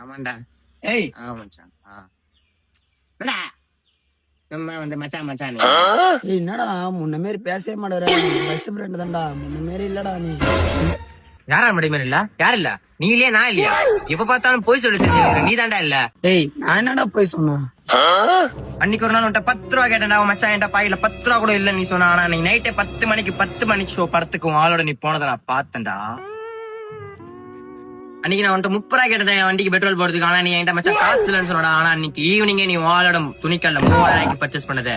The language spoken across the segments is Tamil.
ஆமாண்டா. ஏய் மச்சான். என்னடா சும்மா வந்து மச்சான் மச்சான் ஏய் என்னடா முன்ன மாரி பேசவே மாட்டேற பெஸ்ட் ஃப்ரெண்ட் தான்டா முன்ன மாரி இல்லடா நீ. யாரா மாதிரி இல்ல யாரு இல்ல நீ இல்லையா நான் இல்லையா எப்ப பார்த்தாலும் போய் சொல்லி தெரிஞ்சு நீ தாண்டா இல்ல. ஏய் நான் என்னடா போய் சொன்னேன்? அன்னைக்கு ஒரு நாள் உன்ட்ட 10 ரூபா கேட்டா மச்சான் என்கிட்ட பாயில 10 ரூபா கூட இல்ல நீ சொன்னா. ஆனா நீ நைட்டே 10 மணிக்கு ஷோ படத்துக்கு ஆளோட நீ போனதை நான் பார்த்தேன்டா. அன்னைக்கு நான் உன்ட்ட 30 ரூபா கேட்டேன் என் வண்டிக்கு பெட்ரோல் போடுறதுக்கு. ஆனா நீ என்கிட்ட மச்சான் காசு இல்லன்னு சொன்னடா. ஆனா அன்னைக்கு ஈவினிங்கே நீ ஆளோட துணிக்கல்ல 3000 ரூபாய்க்கு பர்ச்சேஸ் பண்ணதே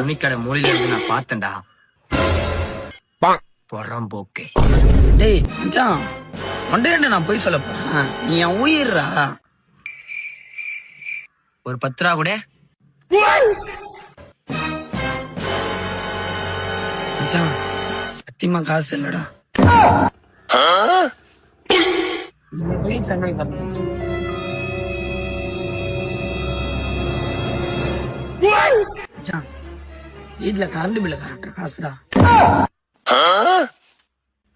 துணிக்கடை மூலையில இருந்து நான் பார்த்தேன்டா. பொறம்போக்கே. டேய் மச்சான் ஒன்றே நான் போய் சொல்ல போறேன். நீ என் உயிர்றா. ஒரு 10 ரூபா கூட மச்சான் சத்தியமா காசு இல்லடா. மச்சான் வீட்டுல கரண்ட் பில்ல கரெக்டா காசுடா.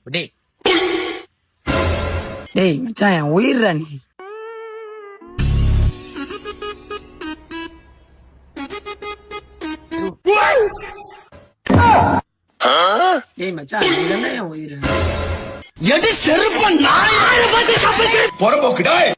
டேய் டேய் மச்சான் என் உயிர்றா நீ. டேய் மச்சான் நீ தானே என் உயிர். எது செருப்ப நாய் பொறம்போக்கு டேய்.